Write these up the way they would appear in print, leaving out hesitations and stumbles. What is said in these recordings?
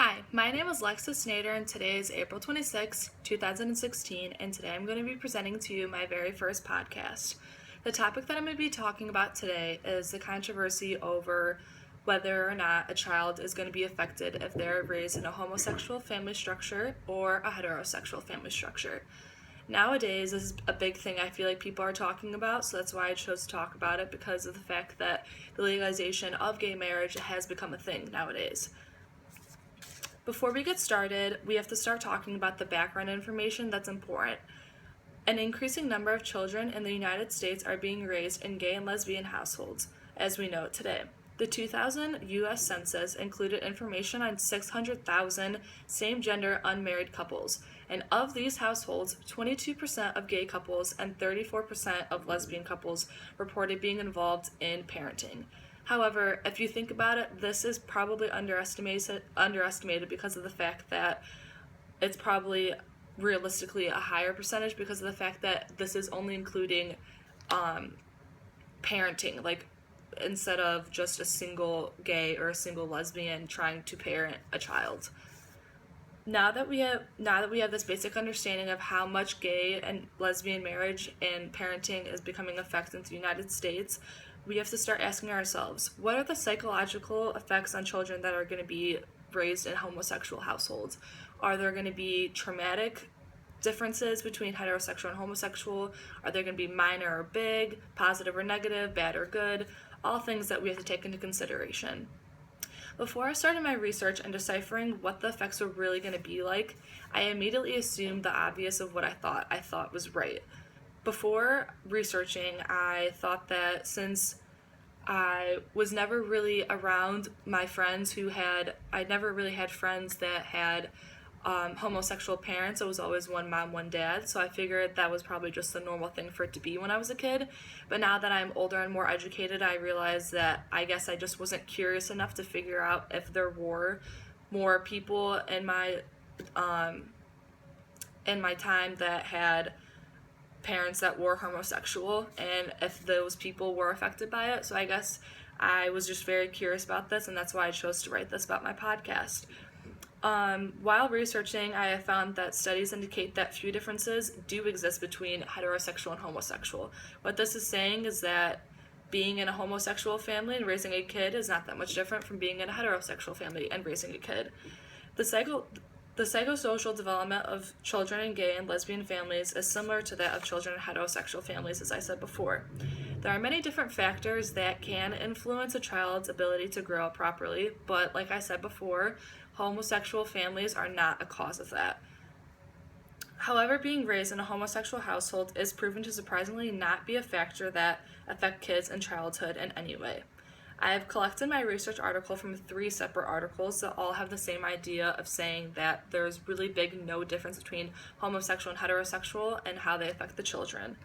Hi, my name is Lexus Nader and today is April 26, 2016, and today I'm going to be presenting to you my very first podcast. The topic that I'm going to be talking about today is the controversy over whether or not a child is going to be affected if they're raised in a homosexual family structure or a heterosexual family structure. Nowadays, this is a big thing I feel like people are talking about, so that's why I chose to talk about it, because of the fact that the legalization of gay marriage has become a thing nowadays. Before we get started, we have to start talking about the background information that's important. An increasing number of children in the United States are being raised in gay and lesbian households, as we know it today. The 2000 U.S. Census included information on 600,000 same-gender unmarried couples, and of these households, 22% of gay couples and 34% of lesbian couples reported being involved in parenting. However, if you think about it, this is probably underestimated because of the fact that it's probably realistically a higher percentage because of the fact that this is only including parenting, like instead of just a single gay or a single lesbian trying to parent a child. Now that we have this basic understanding of how much gay and lesbian marriage and parenting is becoming effective in the United States, we have to start asking ourselves, what are the psychological effects on children that are going to be raised in homosexual households? Are there going to be traumatic differences between heterosexual and homosexual? Are they going to be minor or big, positive or negative, bad or good? All things that we have to take into consideration. Before I started my research and deciphering what the effects were really going to be like, I immediately assumed the obvious of what I thought was right. Before researching, I thought that since I was never really around my friends I never really had friends that had homosexual parents. It was always one mom, one dad, so I figured that was probably just the normal thing for it to be when I was a kid. But now that I'm older and more educated, I realize that I guess I just wasn't curious enough to figure out if there were more people in my time that had parents that were homosexual and if those people were affected by it. So I guess I was just very curious about this, and that's why I chose to write this about my podcast. While researching, I have found that studies indicate that few differences do exist between heterosexual and homosexual. What this is saying is that being in a homosexual family and raising a kid is not that much different from being in a heterosexual family and raising a kid. The psychosocial development of children in gay and lesbian families is similar to that of children in heterosexual families, as I said before. There are many different factors that can influence a child's ability to grow up properly, but like I said before, homosexual families are not a cause of that. However, being raised in a homosexual household is proven to surprisingly not be a factor that affects kids in childhood in any way. I have collected my research article from 3 separate articles that all have the same idea of saying that there's really big no difference between homosexual and heterosexual and how they affect the children.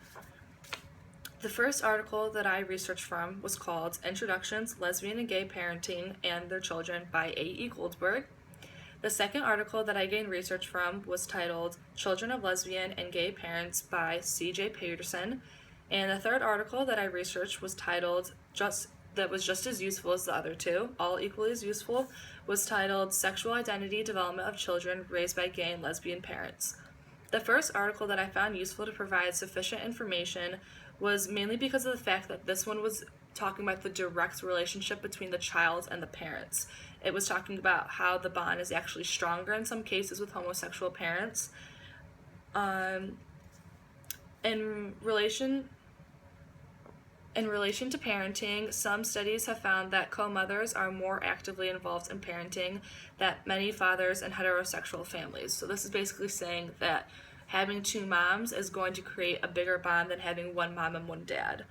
The first article that I researched from was called Introductions, Lesbian and Gay Parenting and Their Children by A.E. Goldberg. The second article that I gained research from was titled Children of Lesbian and Gay Parents by C.J. Peterson. And the third article that I researched was titled that was just as useful as the other 2, all equally as useful, was titled Sexual Identity Development of Children Raised by Gay and Lesbian Parents. The first article that I found useful to provide sufficient information was mainly because of the fact that this one was talking about the direct relationship between the child and the parents. It was talking about how the bond is actually stronger in some cases with homosexual parents. In relation to parenting, some studies have found that co-mothers are more actively involved in parenting than many fathers in heterosexual families. So this is basically saying that having 2 moms is going to create a bigger bond than having 1 mom and 1 dad.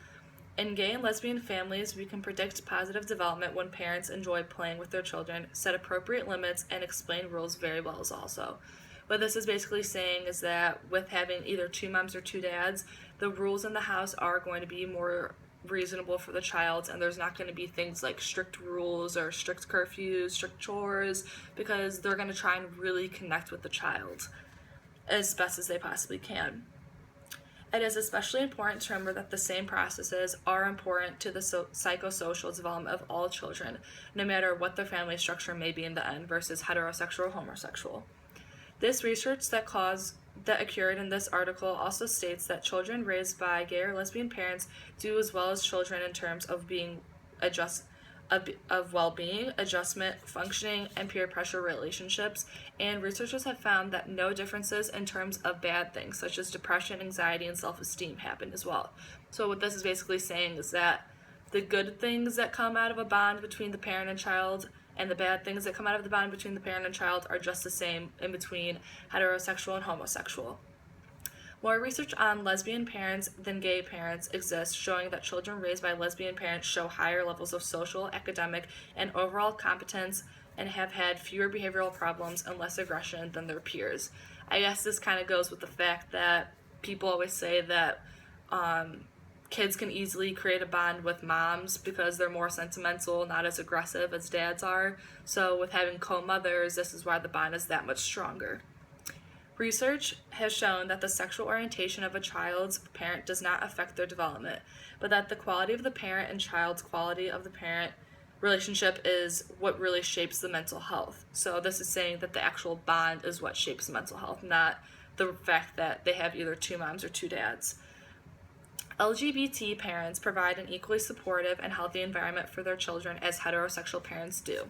In gay and lesbian families, we can predict positive development when parents enjoy playing with their children, set appropriate limits, and explain rules very well as also. What this is basically saying is that with having either 2 moms or 2 dads, the rules in the house are going to be more reasonable for the child, and there's not going to be things like strict rules or strict curfews, strict chores, because they're going to try and really connect with the child as best as they possibly can. It is especially important to remember that the same processes are important to the psychosocial development of all children, no matter what their family structure may be in the end, versus heterosexual or homosexual. This research that occurred in this article also states that children raised by gay or lesbian parents do as well as children in terms of well-being, adjustment, functioning, and peer pressure relationships, and researchers have found that no differences in terms of bad things such as depression, anxiety, and self-esteem happen as well. So what this is basically saying is that the good things that come out of a bond between the parent and child and the bad things that come out of the bond between the parent and child are just the same in between heterosexual and homosexual. More research on lesbian parents than gay parents exists, showing that children raised by lesbian parents show higher levels of social, academic, and overall competence and have had fewer behavioral problems and less aggression than their peers. I guess this kind of goes with the fact that people always say that kids can easily create a bond with moms because they're more sentimental, not as aggressive as dads are. So with having co-mothers, this is why the bond is that much stronger. Research has shown that the sexual orientation of a child's parent does not affect their development, but that the quality of the parent and child's quality of the parent relationship is what really shapes the mental health. So this is saying that the actual bond is what shapes the mental health, not the fact that they have either two moms or two dads. LGBT parents provide an equally supportive and healthy environment for their children as heterosexual parents do.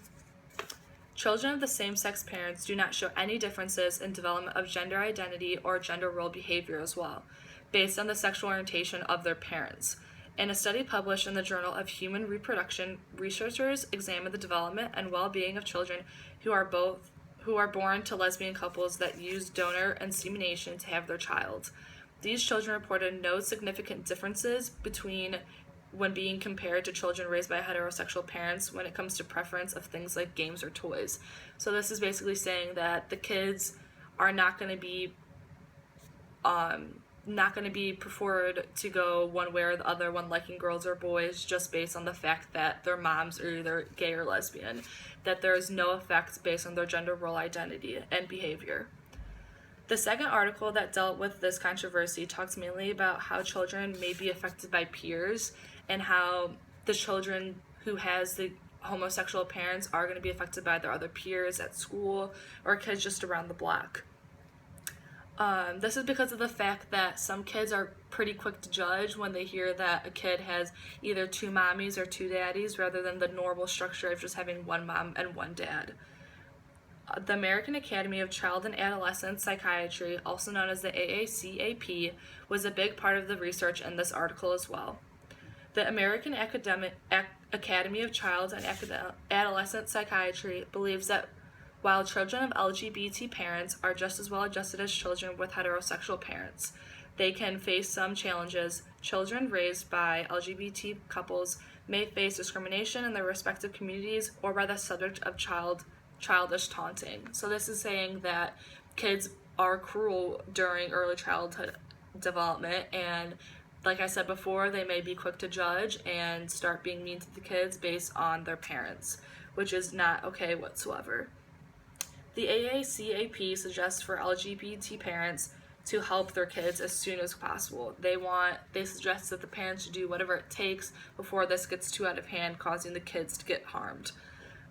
Children of the same-sex parents do not show any differences in development of gender identity or gender role behavior as well, based on the sexual orientation of their parents. In a study published in the Journal of Human Reproduction, researchers examined the development and well-being of children who are born to lesbian couples that use donor insemination to have their child. These children reported no significant differences between when being compared to children raised by heterosexual parents when it comes to preference of things like games or toys. So this is basically saying that the kids are not going to be preferred to go one way or the other when liking girls or boys just based on the fact that their moms are either gay or lesbian, that there is no effect based on their gender role identity and behavior. The second article that dealt with this controversy talks mainly about how children may be affected by peers and how the children who has the homosexual parents are going to be affected by their other peers at school or kids just around the block. This is because of the fact that some kids are pretty quick to judge when they hear that a kid has either two mommies or two daddies rather than the normal structure of just having one mom and one dad. The American Academy of Child and Adolescent Psychiatry, also known as the AACAP, was a big part of the research in this article as well. The American Academy of Child and Adolescent Psychiatry believes that while children of LGBT parents are just as well adjusted as children with heterosexual parents, they can face some challenges. Children raised by LGBT couples may face discrimination in their respective communities or by the subject of childish taunting. So this is saying that kids are cruel during early childhood development, and like I said before, they may be quick to judge and start being mean to the kids based on their parents, which is not okay whatsoever. The AACAP suggests for LGBT parents to help their kids as soon as possible. They suggest that the parents should do whatever it takes before this gets too out of hand, causing the kids to get harmed.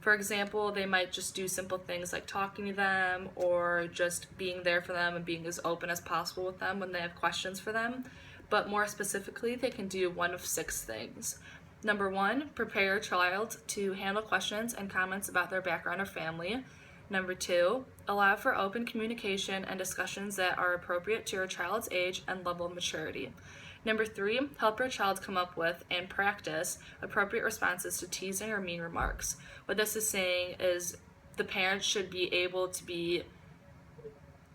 For example, they might just do simple things like talking to them or just being there for them and being as open as possible with them when they have questions for them. But more specifically, they can do one of 6 things. Number 1, prepare your child to handle questions and comments about their background or family. Number 2, allow for open communication and discussions that are appropriate to your child's age and level of maturity. Number 3, help your child come up with and practice appropriate responses to teasing or mean remarks. What this is saying is the parents should be able to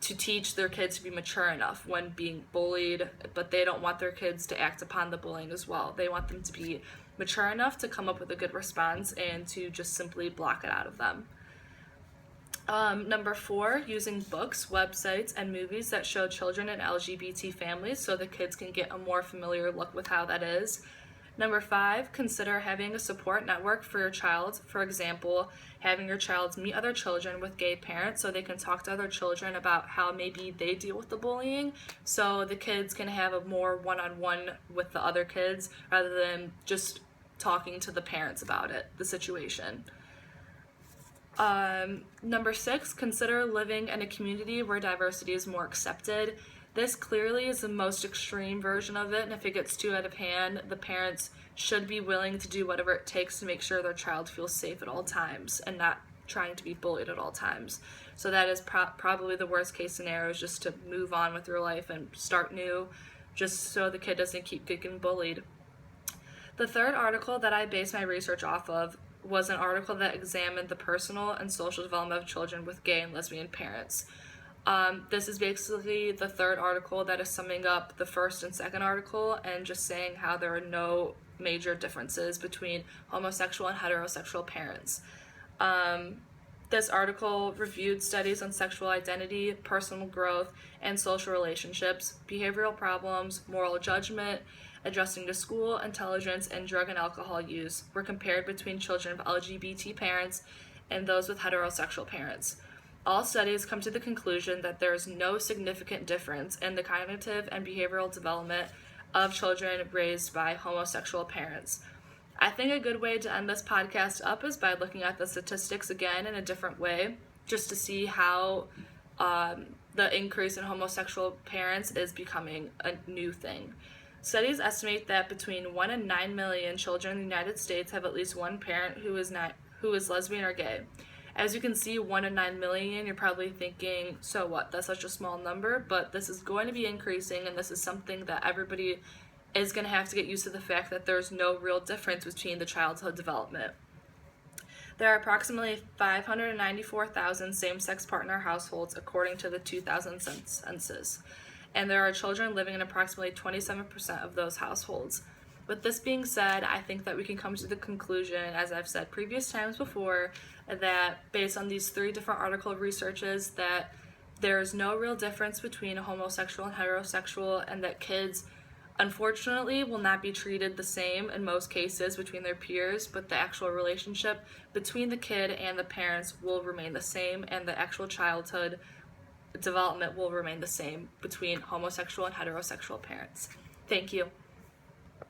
teach their kids to be mature enough when being bullied, but they don't want their kids to act upon the bullying as well. They want them to be mature enough to come up with a good response and to just simply block it out of them. Number 4, using books, websites, and movies that show children in LGBT families so the kids can get a more familiar look with how that is. Number 5, consider having a support network for your child. For example, having your child meet other children with gay parents so they can talk to other children about how maybe they deal with the bullying, so the kids can have a more one-on-one with the other kids rather than just talking to the parents about it, the situation. Number 6, consider living in a community where diversity is more accepted. This clearly is the most extreme version of it, and if it gets too out of hand, the parents should be willing to do whatever it takes to make sure their child feels safe at all times and not trying to be bullied at all times. So that is probably the worst case scenario, is just to move on with your life and start new, just so the kid doesn't keep getting bullied. The third article that I based my research off of was an article that examined the personal and social development of children with gay and lesbian parents. This is basically the third article that is summing up the first and second article and just saying how there are no major differences between homosexual and heterosexual parents. This article reviewed studies on sexual identity, personal growth, and social relationships, behavioral problems, moral judgment, adjusting to school, intelligence, and drug and alcohol use were compared between children of LGBT parents and those with heterosexual parents. All studies come to the conclusion that there is no significant difference in the cognitive and behavioral development of children raised by homosexual parents. I think a good way to end this podcast up is by looking at the statistics again in a different way, just to see how the increase in homosexual parents is becoming a new thing. Studies estimate that between 1 and 9 million children in the United States have at least one parent who is lesbian or gay. As you can see, 1 in 9 million, you're probably thinking, so what, that's such a small number, but this is going to be increasing, and this is something that everybody is going to have to get used to, the fact that there's no real difference between the childhood development. There are approximately 594,000 same-sex partner households according to the 2000 census, and there are children living in approximately 27% of those households. With this being said, I think that we can come to the conclusion, as I've said previous times before, that based on these 3 different article researches, that there's no real difference between a homosexual and heterosexual, and that kids, unfortunately, will not be treated the same in most cases between their peers, but the actual relationship between the kid and the parents will remain the same, and the actual childhood development will remain the same between homosexual and heterosexual parents. Thank you.